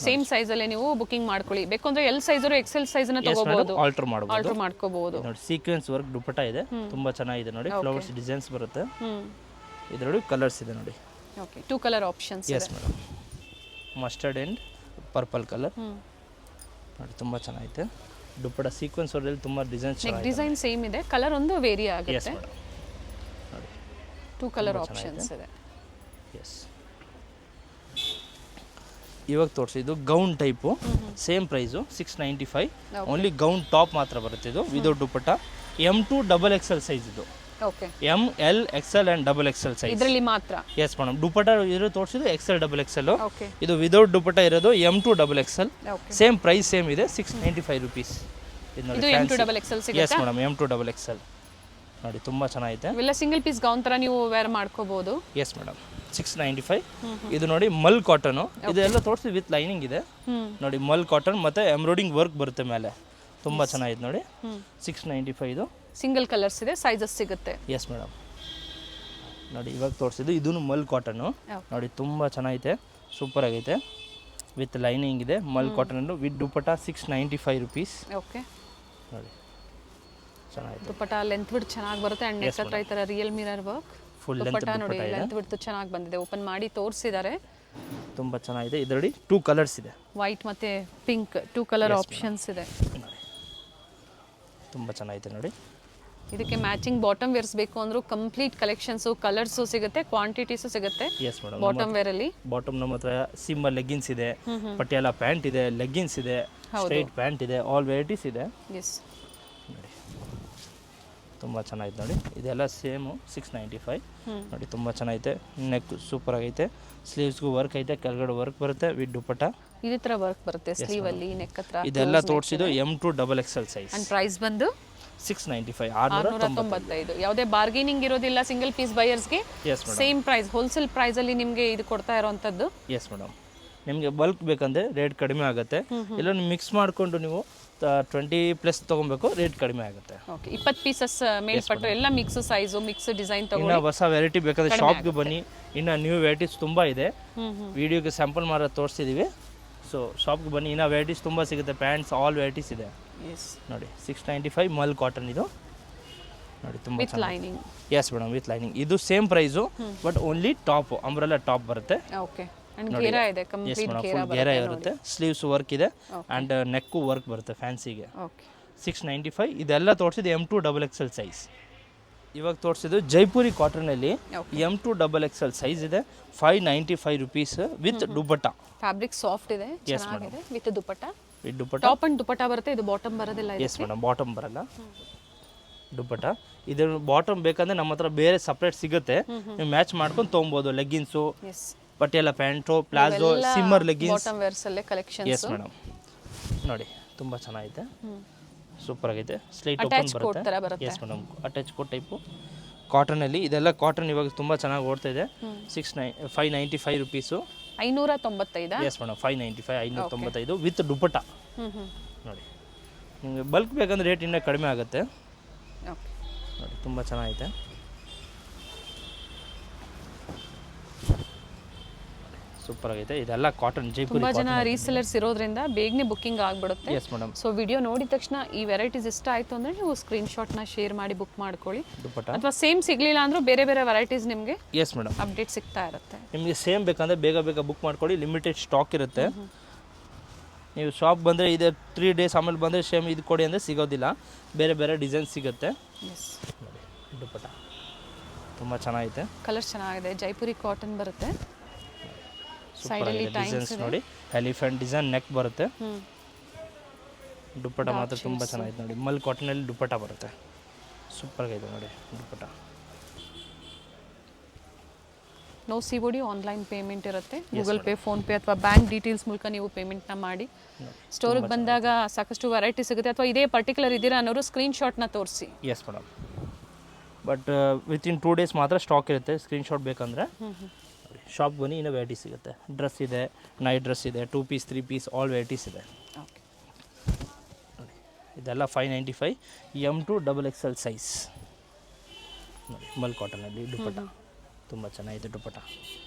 Same size ಅಲ್ಲೇ ನೀವು ಬುಕಿಂಗ್ ಮಾಡ್ಕೊಳ್ಳಿ. ಬೇಕು ಅಂದ್ರೆ ಎಲ್ ಸೈಜ್ XL ಸೈಜ್ ನ ತಗೋಬಹುದು, ಆಲ್ಟರ್ ಮಾಡಬಹುದು. ಆಲ್ಟರ್ ಮಾಡ್ಕೋಬಹುದು. ನೋಡಿ ಸೀಕ್ವೆನ್ಸ್ ವರ್ಕ್ ದುಪಟ್ಟ ಇದೆ, ತುಂಬಾ ಚೆನ್ನಾಗಿದೆ ನೋಡಿ. ಫ್ಲವರ್ಸ್ ಡಿಸೈನ್ಸ್ ಬರುತ್ತೆ. ಇದರಲ್ಲಿ ಕಲರ್ಸ್ ಇದೆ ನೋಡಿ. ಓಕೆ, 2 ಕಲರ್ ಆಪ್ಷನ್ಸ್ ಇದೆ. Yes madam, mustard and purple colour ನೋಡಿ, ತುಂಬಾ ಚೆನ್ನಾಗಿದೆ. ದುಪಟ್ಟ ಸೀಕ್ವೆನ್ಸ್ ವರ್ಕ್ ತುಂಬಾ ಡಿಸೈನ್ಸ್ ನೆಕ್ ಡಿಸೈನ್ ಸೇಮ್ ಇದೆ, ಕಲರ್ ಒಂದು ವೇರಿ ಎಸ್ ಆಗುತ್ತೆ. ಮೇಡಮ್, ನೋಡಿ 2 ಕಲರ್ ಆಪ್ಷನ್ಸ್ ಇದೆ. ಎಸ್. ಇವಾಗ ತೋರಿಸಿದ್ದು gown type, same price 695. Only gown top ಮಾತ್ರ ಬರುತ್ತೆ ಇದು, without dupatta. M to XXL size ಇದು. Okay, M, L, XL and XXL size ಇದರಲ್ಲಿ ಮಾತ್ರ. Yes madam. ದುಪಟ್ಟ ಇರೋ ತೋರಿಸಿದ್ದು XL XXL. ಓಕೆ, ಇದು ವಿದೌಟ್ ದುಪಟ್ಟ ಇರೋದು M to XXL. Okay, same price same ಇದೆ, 695 ರುಪೀಸ್. ಇದು M to XXL ಎಸ್ ಸಿಗುತ್ತೆ. ಮೇಡಮ್, M to XXL ನೋಡಿ, ತುಂಬ ಚೆನ್ನಾಗಿದೆ. ಇವೆಲ್ಲ ಸಿಂಗಲ್ ಪೀಸ್ ಗೌನ್ ತರ ನೀವು ವೇರ್ ಮಾಡ್ಕೋಬಹುದು. Yes madam, 695. ಇದು ನೋಡಿ ಮಲ್ ಕಾಟನು, ಇದೆಲ್ಲ ತೋರಿಸಿ ವಿತ್ ಲೈನಿಂಗ್ ಇದೆ ನೋಡಿ. ಮಲ್ ಕಾಟನ್ ಮತ್ತೆ ಎಂಬ್ರಾಯ್ಡಿಂಗ್ ವರ್ಕ್ ಬರುತ್ತೆ ಮೇಲೆ, ತುಂಬ ಚೆನ್ನಾಗಿದೆ ನೋಡಿ. 695 ಇದು. ಸಿಂಗಲ್ ಕಲರ್ಸ್ ಇದೆ, ಸೈಜಸ್ ಸಿಗುತ್ತೆ. ಎಸ್ ಮೇಡಮ್, ನೋಡಿ ಇವಾಗ ತೋರಿಸಿದ್ದು ಇದೂ ಮಲ್ ಕಾಟನು ನೋಡಿ, ತುಂಬ ಚೆನ್ನಾಗಿದೆ, ಸೂಪರ್ ಆಗೈತೆ. ವಿತ್ ಲೈನಿಂಗ್ ಇದೆ, mul cotton with dupatta 695 rupees. Okay, ನೋಡಿ ಚೆನ್ನಾಗಿದೆ. ದುಪಟ್ಟ ಲೆಂತ್ ಬಿಟ್ಟು ಚೆನ್ನಾಗಿ ಬರುತ್ತೆ ಅಂಡ್ ನೆಕ್ ಹತ್ರ ಈ ತರ real mirror work. Full dupatta ನೋಡಿ ಲೆಂತ್ ಬಿಟ್ಟು ಚೆನ್ನಾಗಿ ಬಂದಿದೆ, ಓಪನ್ ಮಾಡಿ ತೋರಿಸಿದ್ದಾರೆ. ತುಂಬ ಚೆನ್ನಾಗಿದೆ. ಇದರಲ್ಲಿ 2 ಕಲರ್ಸ್ ಇದೆ, ವೈಟ್ ಮತ್ತೆ ಪಿಂಕ್. 2 ಕಲರ್ ಆಪ್ಷನ್ಸ್ ಇದೆ ನೋಡಿ, ತುಂಬ ಚೆನ್ನಾಗಿದೆ ನೋಡಿ. ಇದಕ್ಕೆ ಮ್ಯಾಚಿಂಗ್ ಬಾಟಮ್ ವೇರ್ಸ್ ಬೇಕು ಅಂದ್ರೂ ಕಂಪ್ಲೀಟ್ ಕಲೆಕ್ಷನ್ಸು, ಕಲರ್ಸು ಸಿಗುತ್ತೆ, ಕ್ವಾಂಟಿಟೀಸು ಸಿಗುತ್ತೆ. ಎಸ್ ಮೇಡಮ್, ಬಾಟಮ್ ವೇರ್ ಅಲ್ಲಿ ಬಾಟಮ್ ನಮ್ಮ ಹತ್ರ ಸಿಂಬಲ್ ಲೆಗ್ಗಿನ್ಸ್ ಇದೆ, ಪಟಿಯಾಲ ಪ್ಯಾಂಟ್ ಇದೆ, ಲೆಗ್ಗಿನ್ಸ್ ಇದೆ, ಸ್ಟ್ರೈಟ್ ಪ್ಯಾಂಟ್ ಇದೆ, ಆಲ್ ವೆರೈಟೀಸ್ ಇದೆ. ಎಸ್ ನೋಡಿ ತುಂಬ ಚೆನ್ನಾಗಿದೆ ನೋಡಿ. ಇದೆಲ್ಲ ಸೇಮು 695 ನೋಡಿ, ತುಂಬ ಚೆನ್ನಾಗೈತೆ. ನೆಕ್ ಸೂಪರ್ ಆಗೈತೆ, ಸ್ಲೀವ್ಸ್ಗೂ ವರ್ಕ್ ಐತೆ, ಕೆಳಗಡೆ ವರ್ಕ್ ಬರುತ್ತೆ ವಿತ್ ದುಪಟ್ಟ. ಇದೇ ತರ ವರ್ಕ್ ಬರುತ್ತೆ ಸ್ಲೀವ್ ಅಲ್ಲಿ, ನೆಕ್ ಹತ್ರ. ಇದೆಲ್ಲ ತೋರಿಸಿದ್ದು M to XXL size. And price ಬಂದು 695 695. ಯಾವುದೇ ಬಾರ್ಗೇನಿಂಗ್ ಇರೋದಿಲ್ಲ ಸಿಂಗಲ್ ಪೀಸ್ ಬೈಯರ್ಸ್ಗೆ. Yes madam, same price, wholesale price ಅಲ್ಲಿ ನಿಮಗೆ ಇದು ಕೊಡ್ತಾ ಇರೋಂಥದ್ದು. Yes madam. ನಿಮಗೆ ಬಲ್ಕ್ ಬೇಕಂದರೆ ರೇಟ್ ಕಡಿಮೆ ಆಗುತ್ತೆ. ಇಲ್ಲ ಮಿಕ್ಸ್ ಮಾಡಿಕೊಂಡು ನೀವು 20+ ತೊಗೊಬೇಕು, ರೇಟ್ ಕಡಿಮೆ ಆಗುತ್ತೆ. ಓಕೆ 20 ಪೀಸಸ್ ಮೇಲ್ಪಟ್ಟು ಎಲ್ಲ ಮಿಕ್ಸ್ ಸೈಜು ಮಿಕ್ಸ್ ಡಿಸೈನ್ ಇನ್ನು ತಗೊಳ್ಳಿ. ಹೊಸ ವೆರೈಟಿ ಬೇಕಾದ್ರೆ ಶಾಪ್ಗೆ ಬನ್ನಿ, ಇನ್ನು ನ್ಯೂ ವೆರೈಟೀಸ್ ತುಂಬ ಇದೆ. ವಿಡಿಯೋಗೆ ಸ್ಯಾಂಪಲ್ ಮಾರೋದು ತೋರಿಸ್ತಿದ್ದೀವಿ. ಸೊ ಶಾಪ್ಗೆ ಬನ್ನಿ, ಇನ್ನು ವೆರೈಟೀಸ್ ತುಂಬ ಸಿಗುತ್ತೆ. ಪ್ಯಾಂಟ್ಸ್ ಆಲ್ ವೆರೈಟೀಸ್ ಇದೆ ನೋಡಿ. 695 ಮಲ್ ಕಾಟನ್ ಇದು ನೋಡಿ, ತುಂಬ with lining. Yes madam, with lining. ಇದು same price, but only top umbrella top ಬರುತ್ತೆ. ಓಕೆ ಅಂಡ್ ಗೇರಾ ಇದೆ, ಕಂಪ್ಲೀಟ್ ಗೇರಾ ಗೇರಾ ಇರುತ್ತೆ. ಸ್ಲೀವ್ಸ್ ವರ್ಕ್ ಇದೆ ಆ್ಯಂಡ್ ನೆಕ್ಕು ವರ್ಕ್ ಬರುತ್ತೆ ಫ್ಯಾನ್ಸಿಗೆ. ಓಕೆ 695. ಇದೆಲ್ಲ ತೋರಿಸಿದ್ದು M2 XXL ಸೈಜ್. ಇವಾಗ ತೋರಿಸಿದ್ದು ಜೈಪುರಿ ಕಾಟನಲ್ಲಿ M2 XXL ಸೈಜ್ ಇದೆ. 595 rupees with dupatta. Fabric soft ಇದೆ, ಚೆನ್ನಾಗಿದೆ. With dupatta. With dupatta. Top and dupatta ಬರುತ್ತೆ, ಇದು ಬಾಟಮ್ ಬರೋದಿಲ್ಲ. ಎಸ್ ಮೇಡಮ್, ಬಾಟಮ್ ಬರಲ್ಲ, ದುಪಟ್ಟಾ. ಇದ್ರ ಬಾಟಮ್ ಬೇಕಂದ್ರೆ ನಮ್ಮ ಹತ್ರ ಬೇರೆ ಸಪ್ರೇಟ್ ಸಿಗುತ್ತೆ, ನೀವು ಮ್ಯಾಚ್ ಮಾಡ್ಕೊಂಡು ತೊಗೊಬೋದು. Leggings, Patiala pant, palazzo, shimmer leggings, bottom wears ಅಲ್ಲೇ ಕಲೆಕ್ಷನ್ಸ್. ಎಸ್ ಮೇಡಮ್, ನೋಡಿ ತುಂಬ ಚೆನ್ನಾಗಿದೆ, ಸೂಪರ್ ಆಗೈತೆ. ಸ್ಲೈಟ್ ಓಪನ್ ಬರುತ್ತೆ. Yes madam, attach coat type ಕಾಟನಲ್ಲಿ. ಇದೆಲ್ಲ ಕಾಟನ್ ಇವಾಗ ತುಂಬ ಚೆನ್ನಾಗಿ ಓಡ್ತಾ ಇದೆ. 595 rupees. 595. Yes madam, 595 595 with dupatta. ನೋಡಿ ನಿಮಗೆ ಬಲ್ಕ್ ಬೇಕಂದ್ರೆ ರೇಟ್ ಇನ್ನೂ ಕಡಿಮೆ ಆಗುತ್ತೆ. ನೋಡಿ ತುಂಬ ಚೆನ್ನಾಗೈತೆ. ಸೂಪರ್ ಆಗೈತೆ. ಇದೆಲ್ಲ ಕಾಟನ್ ಜೈಪುರಿ. ತುಂಬಾ ಜನ ರೀಸೆಲರ್ಸ್ ಇರೋದ್ರಿಂದ ಬೇಗನೆ ಬುಕ್ಕಿಂಗ್ ಆಗ್ಬಿಡುತ್ತೆ. S madam. ಸೊ ವಿಡಿಯೋ ನೋಡಿದ ತಕ್ಷಣ ಈ ವೆರೈಟೀಸ್ ಇಷ್ಟ ಆಯ್ತು ಅಂದ್ರೆ ನೀವು ಸ್ಕ್ರೀನ್ ಶಾಟ್ನ ಶೇರ್ ಮಾಡಿ ಬುಕ್ ಮಾಡ್ಕೊಳ್ಳಿ. ದುಪಟ್ಟಾ ಅಥವಾ ಸೇಮ್ ಸಿಗ್ಲಿಲ್ಲ ಅಂದ್ರೂ ಬೇರೆ ಬೇರೆ ವೆರೈಟೀಸ್ ನಿಮಗೆ ಎಸ್ ಮೇಡಮ್ ಅಪ್ಡೇಟ್ ಸಿಗ್ತಾ ಇರುತ್ತೆ. ನಿಮಗೆ ಸೇಮ್ ಬೇಕಂದ್ರೆ ಬೇಗ ಬೇಗ ಬುಕ್ ಮಾಡ್ಕೊಳ್ಳಿ. ಲಿಮಿಟೆಡ್ ಸ್ಟಾಕ್ ಇರುತ್ತೆ. ನೀವು ಶಾಪ್ ಬಂದರೆ ಇದೆ 3 ಡೇಸ್ ಆಮೇಲೆ ಬಂದರೆ ಸೇಮ್ ಇದು ಕೊಡಿ ಅಂದರೆ ಸಿಗೋದಿಲ್ಲ, ಬೇರೆ ಬೇರೆ ಡಿಸೈನ್ ಸಿಗುತ್ತೆ. ನೋಡಿ ದುಪಟ್ಟಾ ತುಂಬ ಚೆನ್ನಾಗೈತೆ. ಕಲರ್ ಚೆನ್ನಾಗಿದೆ, ಜೈಪುರಿ ಕಾಟನ್ ಬರುತ್ತೆ. ಸೈಡಲ್ಲಿ ಡಿಸೈನ್ಸ್ ನೋಡಿ, ಎಲಿಫೆಂಟ್ ಡಿಸೈನ್ ನೆಕ್ ಬರುತ್ತೆ. ದುಪಟ್ಟಾ ಮಾತ್ರ ತುಂಬ ಚೆನ್ನಾಗಿದೆ ನೋಡಿ. ಮಲ್ ಕಾಟನಲ್ಲಿ ದುಪಟ್ಟಾ ಬರುತ್ತೆ, ಸೂಪರ್ ಆಗಿದೆ ನೋಡಿ dupatta. No COD, online payment ಇರುತ್ತೆ. ಗೂಗಲ್ ಪೇ, ಫೋನ್ ಪೇ ಅಥವಾ ಬ್ಯಾಂಕ್ ಡೀಟೇಲ್ಸ್ ಮೂಲಕ ನೀವು ಪೇಮೆಂಟ್ನ ಮಾಡಿ. ಸ್ಟೋರಿಗೆ ಬಂದಾಗ ಸಾಕಷ್ಟು ವೆರೈಟಿ ಸಿಗುತ್ತೆ. ಅಥವಾ ಇದೇ ಪರ್ಟಿಕ್ಯುಲರ್ ಇದ್ದೀರಾ ಅನ್ನೋರು ಸ್ಕ್ರೀನ್ ಶಾಟ್ನ ತೋರಿಸಿ. Yes madam, but within 2 days ಮಾತ್ರ ಸ್ಟಾಕ್ ಇರುತ್ತೆ. ಸ್ಕ್ರೀನ್ ಶಾಟ್ ಬೇಕಂದರೆ ಶಾಪ್ ಬನ್ನಿ, ಇನ್ನೂ ವೆರೈಟಿ ಸಿಗುತ್ತೆ. ಡ್ರೆಸ್ ಇದೆ, ನೈಟ್ ಡ್ರೆಸ್ ಇದೆ, 2 ಪೀಸ್ 3 ಪೀಸ್ ಆಲ್ ವೆರೈಟೀಸ್ ಇದೆ. ಓಕೆ ನೋಡಿ ಇದೆಲ್ಲ 595 M2 XXL ಸೈಜ್ ನೋಡಿ. ಮಲ್ ಕಾಟನಲ್ಲಿ ದುಪಟ್ಟಾ ತುಂಬ ಚೆನ್ನಾಗಿದೆ. Dupatta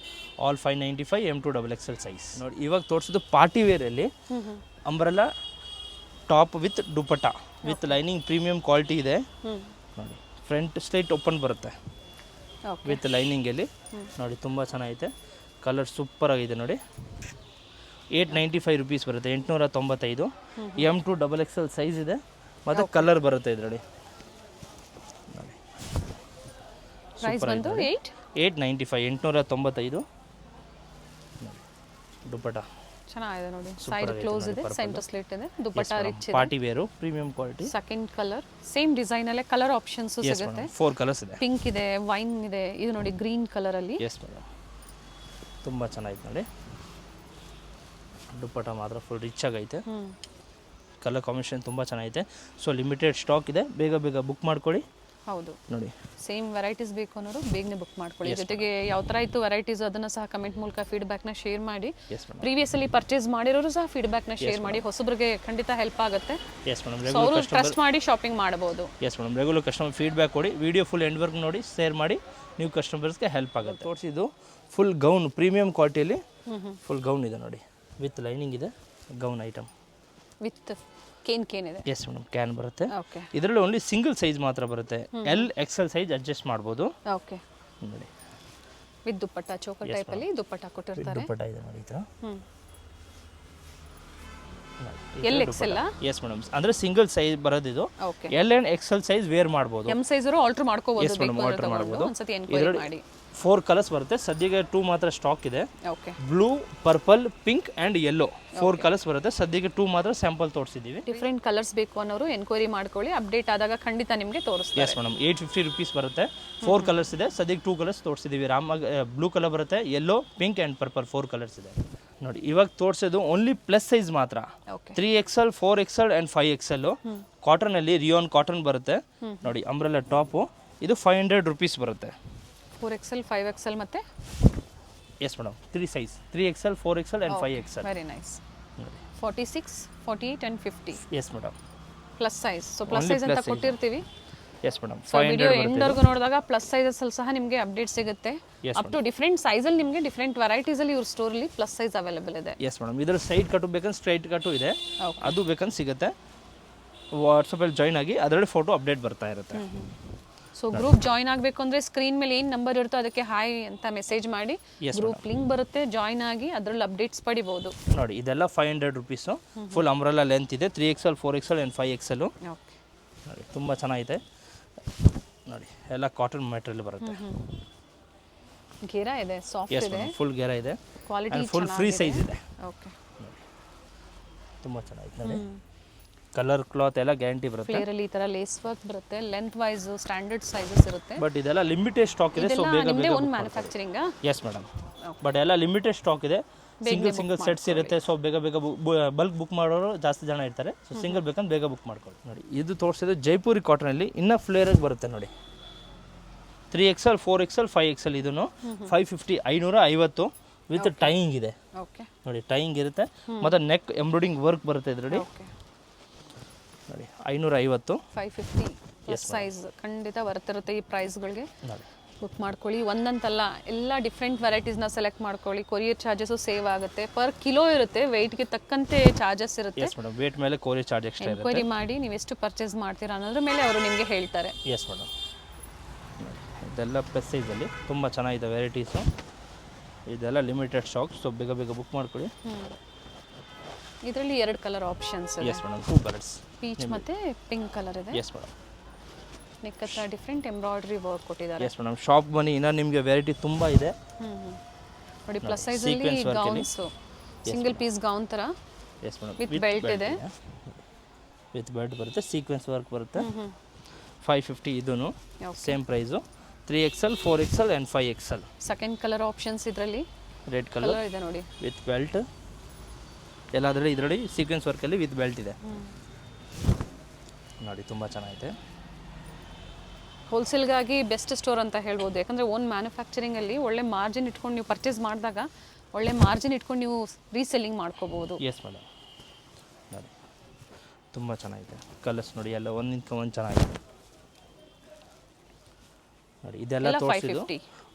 all 595 M2 XXL size ನೋಡಿ. ಇವಾಗ ತೋರಿಸೋದು ಪಾರ್ಟಿ ವೇರಲ್ಲಿ umbrella top with dupatta with lining, premium quality ಇದೆ ನೋಡಿ. ಫ್ರಂಟ್ ಸ್ಟ್ರೈಟ್ ಓಪನ್ ಬರುತ್ತೆ ವಿತ್ ಲೈನಿಂಗಲ್ಲಿ ನೋಡಿ. ತುಂಬ ಚೆನ್ನಾಗೈತೆ. ಕಲರ್ ಸೂಪರ್ ಆಗಿದೆ ನೋಡಿ. 895 ರುಪೀಸ್ ಬರುತ್ತೆ, 895. M2 XXL ಸೈಜ್ ಇದೆ ಮತ್ತು ಕಲರ್ ಬರುತ್ತೆ ಇದರಲ್ಲಿ ನೋಡಿ. ಪ್ರೈಸ್ ಬಂದು 895 895 ದುಪಟ್ಟಾ ಚೆನ್ನಾಗಿದೆ ನೋಡಿ. ಸೈಡ್ ಕ್ಲೋಸ್ ಇದೆ, ಸೆಂಟರ್ ಸ್ಲಿಟ್ ಇದೆ, ದುಪಟ್ಟಾ ರಿಚ್ ಇದೆ. Party wear premium quality. Second colour same design ಅಲ್ಲೇ ಕಲರ್ ಆಪ್ಷನ್ಸ್ ಸಿಗುತ್ತೆ. 4 ಕಲರ್ಸ್ ಇದೆ. ಪಿಂಕ್ ಇದೆ, ವೈನ್ ಇದೆ, ಇದು ನೋಡಿ ಗ್ರೀನ್ ಕಲರ್ ಅಲ್ಲಿ. ಎಸ್ ಮೇಡಮ್, ತುಂಬ ಚೆನ್ನಾಗಿದೆ ನೋಡಿ. ದುಪಟ್ಟಾ ಮಾತ್ರ ಫುಲ್ ರಿಚ್ ಆಗೈತೆ. ಕಲರ್ ಕಾಂಬಿನೇಷನ್ ತುಂಬ ಚೆನ್ನಾಗೈತೆ. ಸೊ ಲಿಮಿಟೆಡ್ ಸ್ಟಾಕ್ ಇದೆ, ಬೇಗ ಬೇಗ ಬುಕ್ ಮಾಡ್ಕೊಳ್ಳಿ. ಹೌದು ನೋಡಿ, ಸೇಮ್ ವೆರೈಟೀಸ್ ಬೇಕು ಅನ್ನೋರು ಬೇಗನೆ ಬುಕ್ ಮಾಡ್ಕೊಳ್ಳಿ. ಜೊತೆಗೆ ಯಾವ ಥರ ಇತ್ತು ವೆರೈಟೀಸ್ ಅದನ್ನು ಸಹ ಕಮೆಂಟ್ ಮೂಲಕ ಫೀಡ್ಬ್ಯಾಕ್ನ ಶೇರ್ ಮಾಡಿ. ಪ್ರೀವಿಯಸ್ಲಿ ಪರ್ಚೇಸ್ ಮಾಡಿರೋರು ಸಹ ಫೀಡ್ಬ್ಯಾಕ್ನ ಶೇರ್ ಮಾಡಿ. ಹೊಸಬ್ರಿಗೆ ಖಂಡಿತ ಹೆಲ್ಪ್ ಆಗುತ್ತೆ. ಎಸ್ ಮೇಡಮ್, ಅವರು ಟ್ರಸ್ಟ್ ಮಾಡಿ ಶಾಪಿಂಗ್ ಮಾಡಬಹುದು. Yes madam, regular customer feedback ಕೊಡಿ. ವಿಡಿಯೋ ಫುಲ್ ಎಂಡ್ವರೆಗೂ ನೋಡಿ, ಶೇರ್ ಮಾಡಿ. ನೀವು ಕಸ್ಟಮರ್ಸ್ಗೆ ಹೆಲ್ಪ್ ಆಗುತ್ತೆ. ತೋರಿಸಿದ್ದು ಫುಲ್ ಗೌನ್ ಪ್ರೀಮಿಯಂ ಕ್ವಾಲಿಟಿಯಲ್ಲಿ ಫುಲ್ ಗೌನ್ ಇದೆ ನೋಡಿ. ವಿತ್ ಲೈನಿಂಗ್ ಇದೆ ಗೌನ್ ಐಟಮ್. ವಿತ್ ಕೇನ್ ಇದೆ. ಎಸ್ ಮೇಡಮ್, ಕ್ಯಾನ್ ಬರುತ್ತೆ. ಓಕೆ, ಇದರಲ್ಲಿ ಓನ್ಲಿ ಸಿಂಗಲ್ ಸೈಜ್ ಮಾತ್ರ ಬರುತ್ತೆ. L XL ಸೈಜ್ ಅಡ್ಜಸ್ಟ್ ಮಾಡ್ಬೋದು. ಓಕೆ ನೋಡಿ, ವಿತ್ ದುಪಟ್ಟಾ ಚೋಕರ್ ಟೈಪ್ ಅಲ್ಲಿ ದುಪಟ್ಟಾ ಕೊಟ್ಟಿರ್ತಾರೆ. ದುಪಟ್ಟಾ ಇದೆ ನೋಡಿ ಈ ಥರ. L XL ಎಸ್ ಮೇಡಮ್, ಅಂದ್ರೆ ಸಿಂಗಲ್ ಸೈಜ್ ಬರೋದು ಇದು. Okay, L and XL size wear ಮಾಡ್ಬೋದು. M ಸೈಜ್ ಅವರು ಆಲ್ಟರ್ ಮಾಡ್ಕೋಬಹುದು. ಎಸ್ ಮೇಡಮ್, ಆಲ್ಟರ್ ಮಾಡ್ಬೋದು. ಒಂದ್ಸತಿ ಎನ್ಕ್ವೈರಿ ಮಾಡಿ. 4 ಕಲರ್ಸ್ ಬರುತ್ತೆ. ಸದ್ಯಕ್ಕೆ 2 ಮಾತ್ರ ಸ್ಟಾಕ್ ಇದೆ. Okay, blue, purple, pink and yellow 4 colours ಬರುತ್ತೆ. ಸದ್ಯಕ್ಕೆ 2 ಮಾತ್ರ ಸ್ಯಾಂಪಲ್ ತೋರಿಸಿದ್ದೀವಿ. ಡಿಫ್ರೆಂಟ್ ಕಲರ್ಸ್ ಬೇಕು ಅನ್ನೋರು ಎನ್ಕ್ವೈರಿ ಮಾಡ್ಕೊಳ್ಳಿ. ಅಪ್ಡೇಟ್ ಆದಾಗ ಖಂಡಿತ ನಿಮಗೆ ತೋರಿಸ್ತಾರೆ. ಎಸ್ ಮೇಡಮ್, 850 ರುಪೀಸ್ ಬರುತ್ತೆ. 4 ಕಲರ್ಸ್ ಇದೆ. ಸದ್ಯಕ್ಕೆ 2 ಕಲರ್ಸ್ ತೋರಿಸಿದ್ದೀವಿ. ಬ್ಲೂ ಕಲರ್ ಬರುತ್ತೆ, yellow, pink and purple 4 colours ಇದೆ ನೋಡಿ. ಇವಾಗ ತೋರಿಸೋದು ಓನ್ಲಿ ಪ್ಲಸ್ ಸೈಜ್ ಮಾತ್ರ. 3XL 4XL and 5XL ಕಾಟನಲ್ಲಿ. Rayon cotton ಬರುತ್ತೆ ನೋಡಿ. ಅಂಬ್ರೆಲಾ ಟಾಪು ಇದು 500 ರುಪೀಸ್ ಬರುತ್ತೆ. 4XL 5XL ಮತ್ತೆ yes madam 3 size 3XL 4XL and 5XL. Very nice. 46, 48 and 50 yes madam plus size. So plus size ಅಂತ ಕೊಟ್ಟಿರ್ತೀವಿ. ಎಸ್ ಮೇಡಮ್ ಸೊ ವಿಡಿಯೋ ಎಂಡ್ವರೆಗೂ ನೋಡಿದಾಗ ಪ್ಲಸ್ ಸೈಜಸ್ ಅಲ್ಲಿ ಸಹ ನಿಮಗೆ ಅಪ್ಡೇಟ್ ಸಿಗುತ್ತೆ. ಅಪ್ ಟು ಡಿಫ್ರೆಂಟ್ ಸೈಜಲ್ಲಿ ನಿಮಗೆ ಡಿಫ್ರೆಂಟ್ ವೆರೈಟೀಸಲ್ಲಿ ಇವ್ರ ಸ್ಟೋರಲ್ಲಿ ಪ್ಲಸ್ ಸೈಜ್ ಅವೈಲೇಬಲ್ ಇದೆ. ಎಸ್ ಮೇಡಮ್ ಇದ್ರ ಸೈಡ್ ಕಟ್ಟು ಬೇಕಂದ್ರೆ ಸ್ಟ್ರೈಟ್ ಕಟ್ಟು ಇದೆ, ಅದು ಬೇಕಂದ್ರೆ ಸಿಗುತ್ತೆ. ವಾಟ್ಸಪ್ಪಲ್ಲಿ ಜಾಯ್ನ್ ಆಗಿ ಅದರಲ್ಲಿ ಫೋಟೋ ಅಪ್ಡೇಟ್ ಬರ್ತಾ ಇರುತ್ತೆ. ಸೊ ಗ್ರೂಪ್ ಜಾಯ್ನ್ ಆಗಬೇಕು ಅಂದರೆ ಸ್ಕ್ರೀನ್ ಮೇಲೆ ಏನು ನಂಬರ್ ಇರುತ್ತೋ ಅದಕ್ಕೆ ಹಾಯ್ ಅಂತ ಮೆಸೇಜ್ ಮಾಡಿ ಗ್ರೂಪ್ ಲಿಂಕ್ ಬರುತ್ತೆ, ಜಾಯ್ನ್ ಆಗಿ ಅದರಲ್ಲಿ ಅಪ್ಡೇಟ್ಸ್ ಪಡಿಬೋದು. ನೋಡಿ ಇದೆಲ್ಲ 500 ರುಪೀಸು. ಫುಲ್ ಅಂಬ್ರೆಲಾ ಲೆಂತ್ ಇದೆ. 3XL 4XL and 5XL. ನೋಡಿ ತುಂಬ ಚೆನ್ನಾಗಿದೆ. ನೋಡಿ ಎಲ್ಲ ಕಾಟನ್ ಮೆಟೀರಿಯಲ್ ಬರುತ್ತೆ. ಗೇರಾ ಇದೆ, ಸಾಫ್ಟ್ ಇದೆ, ಫುಲ್ ಗೇರಾ ಇದೆ, ಕ್ವಾಲಿಟಿ ಫುಲ್ ಫ್ರೀ ಸೈಜ್ ಇದೆ. ಓಕೆ ತುಂಬ ಚೆನ್ನಾಗಿದೆ. ನೋಡಿ ಕಲರ್ ಕ್ಲಾತ್ ಎಲ್ಲ ಗ್ಯಾರಂಟಿ ಬರುತ್ತೆ. ಫ್ಲೇರ್ ಅಲ್ಲಿ ಈ ತರ ಲೇಸ್ ವರ್ಕ್ ಬರುತ್ತೆ. ಲೆಂತ್ ವೈಸ್ ಸ್ಟ್ಯಾಂಡರ್ಡ್ ಸೈಜಸ್ ಇರುತ್ತೆ. ಬಟ್ ಇದೆಲ್ಲ ಲಿಮಿಟೆಡ್ ಸ್ಟಾಕ್ ಇದೆ. ಸೊ ಬೇಗ ಬೇಗ own manufacturing. Yes madam. But ಎಲ್ಲ ಲಿಮಿಟೆಡ್ ಸ್ಟಾಕ್ ಇದೆ. ಸಿಂಗಲ್ ಸೆಟ್ಸ್ ಇರುತ್ತೆ. ಸೊ ಬೇಗ ಬೇಗ ಬಲ್ಕ್ ಬುಕ್ ಮಾಡೋರು ಜಾಸ್ತಿ ಜನ ಇರ್ತಾರೆ. ಸೊ ಸಿಂಗಲ್ ಬೇಕಂದ್ರೆ ಬೇಗ ಬುಕ್ ಮಾಡ್ಕೊಳ್ಳಿ. ನೋಡಿ ಇದು ತೋರಿಸಿದ್ರೆ ಜೈಪುರಿ ಕಾಟನಲ್ಲಿ ಇನ್ನೂ ಫ್ಲೇರಾಗಿ ಬರುತ್ತೆ. ನೋಡಿ 3XL 4XL 5XL ಇದನ್ನು 550 550 ವಿತ್ ಟೈಯಿಂಗ್ ಇದೆ. ನೋಡಿ ಟೈಯಿಂಗ್ ಇರುತ್ತೆ ಮತ್ತು ನೆಕ್ ಎಂಬ್ರಾಯ್ಡಿಂಗ್ ವರ್ಕ್ ಬರುತ್ತೆ ಇದರಲ್ಲಿ. ನೋಡಿ 550 550 ಸೈಜ್ ಖಂಡಿತ ಬರ್ತಿರುತ್ತೆ ಈ ಪ್ರೈಸ್ಗಳಿಗೆ. ಬುಕ್ ಮಾಡ್ಕೊಳ್ಳಿ. ಒಂದಂತಲ್ಲ, ಎಲ್ಲ ಡಿಫ್ರೆಂಟ್ ವೆರೈಟೀಸ್ನ ಸೆಲೆಕ್ಟ್ ಮಾಡ್ಕೊಳ್ಳಿ. ಕೊರಿಯರ್ ಚಾರ್ಜಸ್ಸು ಸೇವ್ ಆಗುತ್ತೆ. ಪರ್ ಕಿಲೋ ಇರುತ್ತೆ, ವೆಯ್ಟ್ಗೆ ತಕ್ಕಂತೆ ಚಾರ್ಜಸ್ ಇರುತ್ತೆ. ಎಸ್ ಮೇಡಮ್ ವೇಟ್ ಮೇಲೆ ಕೊರಿಯರ್ ಚಾರ್ಜ್ ಎಕ್ಸ್ಟ್ರಾ ಇರುತ್ತೆ. ಎನ್ಕ್ವೈರಿ ಮಾಡಿ ನೀವು ಎಷ್ಟು ಪರ್ಚೇಸ್ ಮಾಡ್ತೀರಾ ಅನ್ನೋದ್ರ ಮೇಲೆ ಅವರು ನಿಮಗೆ ಹೇಳ್ತಾರೆ. Yes madam. ಇದೆಲ್ಲ ಪ್ಲಸ್ ಸೈಜಲ್ಲಿ ತುಂಬ ಚೆನ್ನಾಗಿದೆ ವೆರೈಟೀಸು. ಇದೆಲ್ಲ ಲಿಮಿಟೆಡ್ ಸ್ಟಾಕ್. ಸೊ ಬೇಗ ಬೇಗ ಬುಕ್ ಮಾಡ್ಕೊಳ್ಳಿ. ಇದರಲ್ಲಿ 2 ಕಲರ್ ಆಪ್ಷನ್ಸ್ ಇದೆ. ಎಸ್ ಮೇಡಮ್ 2 ಕಲರ್ಸ್, ಪೀಚ್ ಮತ್ತೆ ಪಿಂಕ್ ಕಲರ್ ಇದೆ. Yes madam. ನೆಕ್ ಹತ್ರ ಡಿಫ್ರೆಂಟ್ ಎಂಬ್ರಾಯ್ಡ್ರಿ ವರ್ಕ್ ಕೊಟ್ಟಿದ್ದಾರೆ. Yes madam. ಶಾಪ್ ಬನ್ನಿ, ಇನ್ನೂ ನಿಮಗೆ ವೆರೈಟಿ ತುಂಬ ಇದೆ. ನೋಡಿ ಪ್ಲಸ್ ಸೈಜಲ್ಲಿ ಗೌನ್ಸ್, ಸಿಂಗಲ್ ಪೀಸ್ ಗೌನ್ ಥರ. Yes madam. ವಿತ್ ಬೆಲ್ಟ್ ಇದೆ. ವಿತ್ ಬೆಲ್ಟ್ ಬರುತ್ತೆ, ಸೀಕ್ವೆನ್ಸ್ ವರ್ಕ್ ಬರುತ್ತೆ. 550 ಇದೂ same price. 3XL 4XL and 5XL. Second colour options ಇದರಲ್ಲಿ ರೆಡ್ ಕಲರ್ ಇದೆ ನೋಡಿ, ವಿತ್ ಬೆಲ್ಟ್. ಎಲ್ಲದರಲ್ಲಿ ಇದರಲ್ಲಿ ಸೀಕ್ವೆನ್ಸ್ ವರ್ಕಲ್ಲಿ ವಿತ್ ಬೆಲ್ಟ್ ಇದೆ. ನೋಡಿ ತುಂಬ ಚೆನ್ನಾಗಿದೆ. ಹೋಲ್ಸೇಲ್ಗಾಗಿ ಬೆಸ್ಟ್ ಸ್ಟೋರ್ ಅಂತ ಹೇಳ್ಬೋದು. ಯಾಕಂದರೆ ಓನ್ ಮ್ಯಾನುಫ್ಯಾಕ್ಚರಿಂಗಲ್ಲಿ ಒಳ್ಳೆ ಮಾರ್ಜಿನ್ ಇಟ್ಕೊಂಡು ನೀವು ಪರ್ಚೇಸ್ ಮಾಡಿದಾಗ ಒಳ್ಳೆ ಮಾರ್ಜಿನ್ ಇಟ್ಕೊಂಡು ನೀವು ರೀಸೆಲ್ಲಿಂಗ್ ಮಾಡ್ಕೋಬೋದು. S madam. ನೋಡಿ ತುಂಬ ಚೆನ್ನಾಗಿದೆ. ಕಲರ್ಸ್ ನೋಡಿ ಎಲ್ಲ ಒಂದಿಂತ ಒಂದು ಚೆನ್ನಾಗಿದೆ. ನೋಡಿ ಇದೆಲ್ಲ ತೋರಿಸಿದ್ದು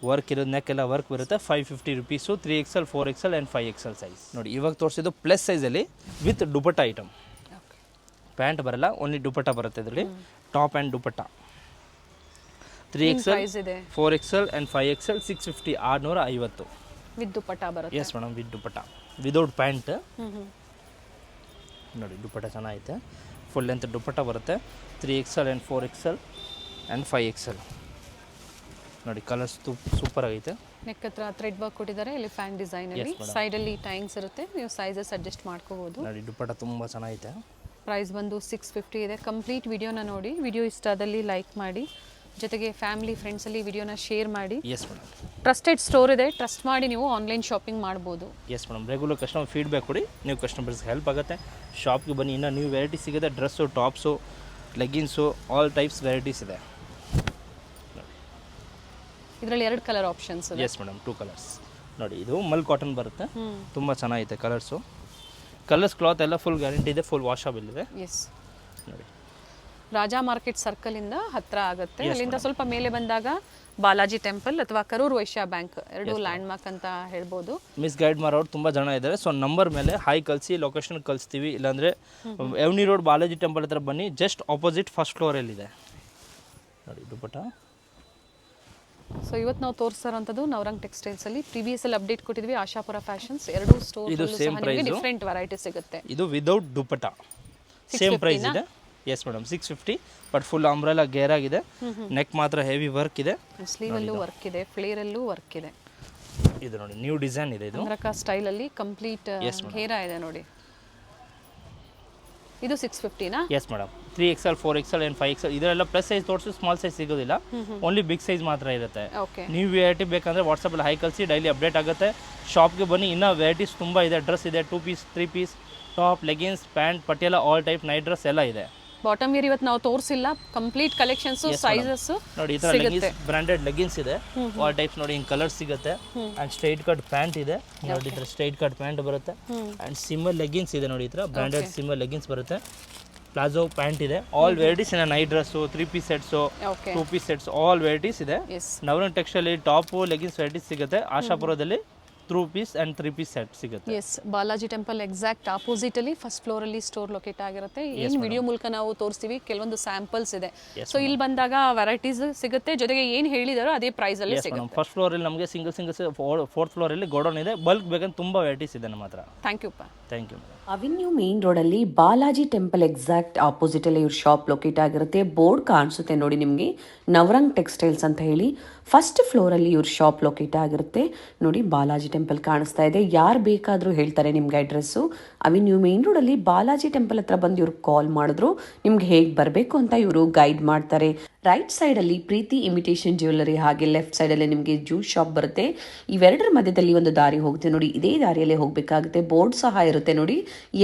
ವರ್ಕ್ ಇರೋದು, ನೆಕ್ ಎಲ್ಲ ವರ್ಕ್ ಬರುತ್ತೆ. 550 rupees. 3XL 4XL and 5XL size. ನೋಡಿ ಇವಾಗ ತೋರಿಸಿದ್ದು ಪ್ಲಸ್ ಸೈಜಲ್ಲಿ ವಿತ್ ದುಪಟ್ಟ ಐಟಮ್. ಪ್ಯಾಂಟ್ ಬರಲ್ಲ, ಓನ್ಲಿ ದುಪಟ್ಟ ಬರುತ್ತೆ ಇದರಲ್ಲಿ. Top and dupatta. 3XL 4XL and 5XL 650 650 with dupatta ಬರುತ್ತೆ. Yes madam with dupatta, without pant. ನೋಡಿ ದುಪಟ್ಟ ಚೆನ್ನಾಗೈತೆ. ಫುಲ್ ಲೆಂತ್ ದುಪಟ್ಟ ಬರುತ್ತೆ. 3XL and 4XL and 5XL. ನೋಡಿ ಕಲರ್ಸ್ ಸೂಪರ್ ಆಗೈತೆ. ನೆಕ್ ಹತ್ರ ಥ್ರೆಡ್ ವರ್ಕ್ ಕೊಟ್ಟಿದ್ದಾರೆ. ಇಲ್ಲಿ ಫ್ಯಾನ್ ಡಿಸೈನ್ ಅಲ್ಲಿ ಸೈಡಲ್ಲಿ ಟೈಂಗ್ಸ್ ಇರುತ್ತೆ, ನೀವು ಸೈಜಸ್ ಅಡ್ಜಸ್ಟ್ ಮಾಡ್ಕೋಬಹುದು. ನೋಡಿ ದುಪಟ್ಟ ತುಂಬ ಚೆನ್ನಾಗೈತೆ. ಪ್ರೈಸ್ ಬಂದು 650 ಇದೆ. ಕಂಪ್ಲೀಟ್ ವಿಡಿಯೋನ ನೋಡಿ, ವಿಡಿಯೋ ಇಷ್ಟ ಆದಲ್ಲಿ ಲೈಕ್ ಮಾಡಿ, ಜೊತೆಗೆ ಫ್ಯಾಮಿಲಿ ಫ್ರೆಂಡ್ಸಲ್ಲಿ ವಿಡಿಯೋನ ಶೇರ್ ಮಾಡಿ. Yes madam. ಟ್ರಸ್ಟೆಡ್ ಸ್ಟೋರ್ ಇದೆ, ಟ್ರಸ್ಟ್ ಮಾಡಿ ನೀವು ಆನ್ಲೈನ್ ಶಾಪಿಂಗ್ ಮಾಡ್ಬೋದು. Yes madam. Regular customer feedback ಕೊಡಿ, ನೀವು ಕಸ್ಟಮರ್ಸ್ಗೆ ಹೆಲ್ಪ್ ಆಗುತ್ತೆ. ಶಾಪ್ಗೆ ಬನ್ನಿ, ಇನ್ನೂ ನ್ಯೂ ವೆರೈಟಿ ಸಿಗುತ್ತೆ. Dress, tops, leggings, all types varieties ಇದೆ. ಇದರಲ್ಲಿ 2 ಕಲರ್ ಆಪ್ಷನ್ಸ್ ಇದೆ. Yes madam 2 colours. ನೋಡಿ ಇದು ಮಲ್ ಕಾಟನ್ ಬರುತ್ತೆ. ತುಂಬ ಚೆನ್ನಾಗೈತೆ ಕಲರ್ಸು. ಕಲರ್ಸ್ ಕ್ಲಾತ್ ಎಲ್ಲ ಫುಲ್ ಗ್ಯಾರಂಟಿ ಇದೆ, ಫುಲ್ ವಾಷಬಲ್ ಇದೆ. ಎಸ್ ನೋಡಿ ರಾಜಾ ಮಾರ್ಕೆಟ್ ಸರ್ಕಲ್ ಇಂದ ಹತ್ರ ಆಗುತ್ತೆ. ಅಲ್ಲಿಂದ ಸ್ವಲ್ಪ ಮೇಲೆ ಬಂದಾಗ ಬಾಲಾಜಿ ಟೆಂಪಲ್ ಅಥವಾ Karur Vysya bank, 2 land mark ಅಂತ ಹೇಳ್ಬೋದು. ಮಿಸ್ ಗೈಡ್ ಮಾಡೋರು ತುಂಬ ಜನ ಇದ್ದಾರೆ. ಸೊ ನಂಬರ್ ಮೇಲೆ ಹಾಯ್ ಕಳಿಸಿ, ಲೊಕೇಶನ್ ಕಳಿಸ್ತೀವಿ. ಇಲ್ಲಾಂದರೆ ಎವ್ನಿ ರೋಡ್ ಬಾಲಾಜಿ ಟೆಂಪಲ್ ಹತ್ರ ಬನ್ನಿ, ಜಸ್ಟ್ ಆಪೋಸಿಟ್ ಫಸ್ಟ್ ಫ್ಲೋರಲ್ಲಿದೆ. ನೋಡಿ ದುಪಟ್ಟ. ಸೊ ಇವತ್ತು ನಾವು ತೋರಿಸ್ತಾ ಇರೋಂಥದ್ದು ನವರಂಗ್ ಟೆಕ್ಸ್ಟೈಲ್ಸ್ ಅಲ್ಲಿ ಪ್ರೀವಿಯಸ್ ಅಲ್ಲಿ ಅಪ್ಡೇಟ್ ಕೊಟ್ಟಿದ್ವಿ. ಆಶಾಪುರ ಫ್ಯಾಷನ್ಸ್ 2 ಸ್ಟೋರ್ ಇದು ಸೇಮ್ ಪ್ರೈಸ್, ಡಿಫರೆಂಟ್ ವೆರೈಟಿ ಸಿಗುತ್ತೆ. ಇದು ವಿದೌಟ್ ದುಪಟ್ಟ ಸೇಮ್ ಪ್ರೈಸ್ ಇದೆ. Yes madam 650. But full umbrella gear ಆಗಿದೆ. ನೆಕ್ ಮಾತ್ರ ಹೆವಿ ವರ್ಕ್ ಇದೆ. ಸ್ಲೀವ್ ಅಲ್ಲೂ ವರ್ಕ್ ಇದೆ, ಫ್ಲೇರ್ ಅಲ್ಲೂ ವರ್ಕ್ ಇದೆ. ಇದು ನೋಡಿ ನ್ಯೂ ಡಿಸೈನ್ ಇದೆ. ಇದು ಅಮರಕ ಸ್ಟೈಲ್ ಅಲ್ಲಿ ಕಂಪ್ಲೀಟ್ ಘೇರ ಇದೆ ನೋಡಿ. ಇದು 650 ನಾ? Yes madam. 3XL 4XL and 5XL ಇದರೆಲ್ಲ ಪ್ಲಸ್ ಸೈಜ್ ತೋರಿಸಿ, ಸ್ಮಾಲ್ ಸೈಜ್ ಸಿಗೋದಿಲ್ಲ. ಓನ್ಲಿ ಬಿಗ್ ಸೈಜ್ ಮಾತ್ರ ಇರುತ್ತೆ. ನೀವು ವೆರೈಟಿ ಬೇಕಂದರೆ ವಾಟ್ಸಪ್ಪಲ್ಲಿ ಹೈ ಕಳಿಸಿ, ಡೈಲಿ ಅಪ್ಡೇಟ್ ಆಗುತ್ತೆ. ಶಾಪ್ಗೆ ಬನ್ನಿ, ಇನ್ನೂ ವೆರೈಟೀಸ್ ತುಂಬ ಇದೆ. ಡ್ರೆಸ್ ಇದೆ, 2 piece 3 piece, top, leggings, pant, Patiala, all type night dress ಎಲ್ಲ ಇದೆ. ಬಾಟಮ್ ವೇರ್ ಇವತ್ತು ನಾವು ತೋರಿಸಿಲ್ಲ, ಕಂಪ್ಲೀಟ್ ಕಲೆಕ್ಷನ್ಸ್ ಸೈಜಸ್ ನೋಡಿ ಈ ತರ ಲೆಗಿನ್ಸ್, ಬ್ರಾಂಡೆಡ್ ಲೆಗಿನ್ಸ್ ಇದೆ ಆಲ್ ಟೈಪ್ಸ್ ನೋಡಿ, ಹಿಂಗ್ ಕಲರ್ ಸಿಗುತ್ತೆ. ಅಂಡ್ ಸ್ಟ್ರೈಟ್ ಕಟ್ ಪ್ಯಾಂಟ್ ಇದೆ ನೋಡಿ, ಇದ್ರ ಸ್ಟ್ರೈಟ್ ಕಟ್ ಪ್ಯಾಂಟ್ ಬರುತ್ತೆ. ಅಂಡ್ ಸಿಮ್ಮರ್ ಲೆಗಿನ್ಸ್ ಇದೆ ನೋಡಿ, ಈ ತರ ಬ್ರಾಂಡೆಡ್ ಸಿಮ್ಮರ್ ಲೆಗಿನ್ಸ್ ಬರುತ್ತೆ. ಪ್ಲಾಜೋ ಪ್ಯಾಂಟ್ ಇದೆ, ಆಲ್ ವೆರೈಟೀಸ್ ಇದೆ. Night dress, 3 piece sets, 2 piece sets, all varieties ಇದೆ. Navrang textile top leggings varieties ಸಿಗುತ್ತೆ. ಆಶಾಪುರದಲ್ಲಿ 2 ಪೀಸ್ ಅಂಡ್ 3 ಪೀಸ್ ಸೆಟ್ ಸಿಗುತ್ತೆ. Yes, Balaji temple exact opposite ಅಲ್ಲಿ ಫಸ್ಟ್ ಫ್ಲೋರ್ ಅಲ್ಲಿ ಸ್ಟೋರ್ ಲೊಕೇಟ್ ಆಗಿರುತ್ತೆ. ಏನು ವಿಡಿಯೋ ಮೂಲಕ ನಾವು ತೋರಿಸ್ತೀವಿ, ಕೆಲವೊಂದು ಸ್ಯಾಂಪಲ್ಸ್ ಇದೆ. ಸೊ ಇಲ್ಲಿ ಬಂದಾಗ ವೆರೈಟೀಸ್ ಸಿಗುತ್ತೆ, ಜೊತೆಗೆ ಏನು ಹೇಳಿದಾರೋ ಅದೇ ಪ್ರೈಸ್ ಅಲ್ಲಿ ಸಿಗುತ್ತೆ. ಫಸ್ಟ್ ಫ್ಲೋರ್ ಅಲ್ಲಿ ನಮಗೆ ಸಿಂಗಲ್ 4th ಫ್ಲೋರ್ ಅಲ್ಲಿ ಗೋಡೌನ್ ಇದೆ. ಬಲ್ಕ್ ಬೇಕಂತ ತುಂಬಾ ವೆರೈಟೀಸ್ ಇದೆ ನಮ್ಮ ಹತ್ರ. Thank you. Thank you. Avenue main ರೋಡಲ್ಲಿ ಬಾಲಾಜಿ ಟೆಂಪಲ್ ಎಕ್ಸಾಕ್ಟ್ ಆಪೋಸಿಟಲ್ಲಿ ಇವ್ರ ಶಾಪ್ ಲೊಕೇಟ್ ಆಗಿರುತ್ತೆ. ಬೋರ್ಡ್ ಕಾಣಿಸುತ್ತೆ ನೋಡಿ ನಿಮಗೆ, ನವರಂಗ್ ಟೆಕ್ಸ್ಟೈಲ್ಸ್ ಅಂತ ಹೇಳಿ. ಫಸ್ಟ್ ಫ್ಲೋರಲ್ಲಿ ಇವ್ರ ಶಾಪ್ ಲೊಕೇಟ್ ಆಗಿರುತ್ತೆ ನೋಡಿ. ಬಾಲಾಜಿ ಟೆಂಪಲ್ ಕಾಣಿಸ್ತಾ ಇದೆ. ಯಾರು ಬೇಕಾದರೂ ಹೇಳ್ತಾರೆ ನಿಮ್ಗೆ ಅಡ್ರೆಸ್ಸು. ಅವೆನ್ಯೂ ಮೇನ್ ರೋಡಲ್ಲಿ ಬಾಲಾಜಿ ಟೆಂಪಲ್ ಹತ್ರ ಬಂದು ಇವ್ರಿಗೆ ಕಾಲ್ ಮಾಡಿದ್ರು ನಿಮ್ಗೆ ಹೇಗೆ ಬರಬೇಕು ಅಂತ ಇವರು ಗೈಡ್ ಮಾಡ್ತಾರೆ. ರೈಟ್ ಸೈಡಲ್ಲಿ ಪ್ರೀತಿ ಇಮಿಟೇಷನ್ ಜ್ಯುವೆಲ್ಲರಿ, ಹಾಗೆ ಲೆಫ್ಟ್ ಸೈಡಲ್ಲಿ ನಿಮಗೆ ಜ್ಯೂಸ್ ಶಾಪ್ ಬರುತ್ತೆ. ಇವೆರಡರ ಮಧ್ಯದಲ್ಲಿ ಒಂದು ದಾರಿ ಹೋಗುತ್ತೆ ನೋಡಿ, ಇದೇ ದಾರಿಯಲ್ಲೇ ಹೋಗಬೇಕಾಗುತ್ತೆ. ಬೋರ್ಡ್ ಸಹ ಇರುತ್ತೆ ನೋಡಿ,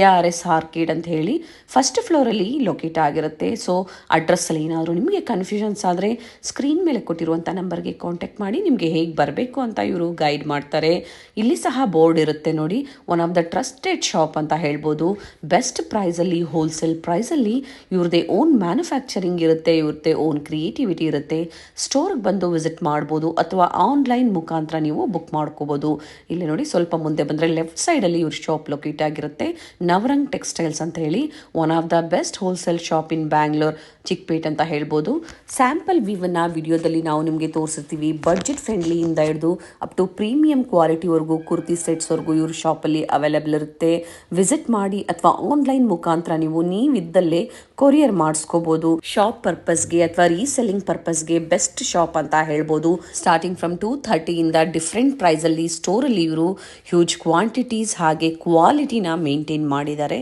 ARS ಆರ್ಕೇಡ್ ಅಂತ ಹೇಳಿ. ಫಸ್ಟ್ ಫ್ಲೋರಲ್ಲಿ ಲೊಕೇಟ್ ಆಗಿರುತ್ತೆ. ಸೊ ಅಡ್ರೆಸ್ಸಲ್ಲಿ ಏನಾದರೂ ನಿಮಗೆ ಕನ್ಫ್ಯೂಷನ್ಸ್ ಆದರೆ ಸ್ಕ್ರೀನ್ ಮೇಲೆ ಕೊಟ್ಟಿರುವಂಥ ನಂಬರ್ಗೆ ಕಾಂಟ್ಯಾಕ್ಟ್ ಮಾಡಿ ನಿಮಗೆ ಹೇಗೆ ಬರಬೇಕು ಅಂತ ಇವರು ಗೈಡ್ ಮಾಡ್ತಾರೆ. ಇಲ್ಲಿ ಸಹ ಬೋರ್ಡ್ ಇರುತ್ತೆ ನೋಡಿ, one of the trusted shop ಅಂತ ಹೇಳ್ಬೋದು. ಬೆಸ್ಟ್ ಪ್ರೈಸಲ್ಲಿ, ಹೋಲ್ಸೇಲ್ ಪ್ರೈಸಲ್ಲಿ ಇವ್ರದ್ದೇ ಓನ್ ಮ್ಯಾನುಫ್ಯಾಕ್ಚರಿಂಗ್ ಇರುತ್ತೆ, ಇವ್ರದ್ದೇ ಓನ್ ಕ್ರಿಯೇಟಿವಿಟಿ ಇರುತ್ತೆ. ಸ್ಟೋರ್ಗೆ ಬಂದು ವಿಸಿಟ್ ಮಾಡ್ಬೋದು ಅಥವಾ ಆನ್ಲೈನ್ ಮುಖಾಂತರ ನೀವು ಬುಕ್ ಮಾಡ್ಕೋಬೋದು. ಇಲ್ಲಿ ನೋಡಿ ಸ್ವಲ್ಪ ಮುಂದೆ ಬಂದರೆ ಲೆಫ್ಟ್ ಸೈಡಲ್ಲಿ ಇವ್ರ ಶಾಪ್ ಲೊಕೇಟ್ ಆಗಿರುತ್ತೆ. ನವರಂಗ್ ಟೆಕ್ಸ್ಟೈಲ್ಸ್ ಅಂತ ಹೇಳಿ, one of the best wholesale shop ಇನ್ ಬ್ಯಾಂಗ್ಳೂರ್, ಚಿಕ್ಪೇಟ್ ಅಂತ ಹೇಳ್ಬೋದು. ಸ್ಯಾಂಪಲ್ ವಿವನ್ನ ವಿಡಿಯೋದಲ್ಲಿ ನಾವು ನಿಮಗೆ ತೋರಿಸಿರ್ತೀವಿ. ಬಡ್ಜೆಟ್ ಫ್ರೆಂಡ್ಲಿಯಿಂದ ಹಿಡಿದು ಅಪ್ ಟು ಪ್ರೀಮಿಯಂ ಕ್ವಾಲಿಟಿವರೆಗೂ, ಕುರ್ತಿ ಸೆಟ್ಸ್ವರೆಗೂ ಇವ್ರ ಶಾಪಲ್ಲಿ ಅವೈಲೇಬಲ್ ಇರುತ್ತೆ. ವಿಸಿಟ್ ಮಾಡಿ ಅಥವಾ ಆನ್ಲೈನ್ ಮುಖಾಂತರ ನೀವಿದ್ದಲ್ಲೇ ಕೊರಿಯರ್ ಮಾಡಿಸ್ಕೋಬೋದು. ಶಾಪ್ ಪರ್ಪಸ್ಗೆ ಅಥವಾ ರೀಸೆಲ್ಲಿಂಗ್ ಪರ್ಪಸ್ಗೆ ಬೆಸ್ಟ್ ಶಾಪ್ ಅಂತ ಹೇಳ್ಬೋದು. ಸ್ಟಾರ್ಟಿಂಗ್ ಫ್ರಮ್ 230 ಇಂದ ಡಿಫ್ರೆಂಟ್ ಪ್ರೈಸಲ್ಲಿ ಸ್ಟೋರಲ್ಲಿ ಇವರು ಹ್ಯೂಜ್ ಕ್ವಾಂಟಿಟೀಸ್ ಹಾಗೆ ಕ್ವಾಲಿಟಿನ ಮೇಂಟೈನ್ ಮಾಡಿದ್ದಾರೆ.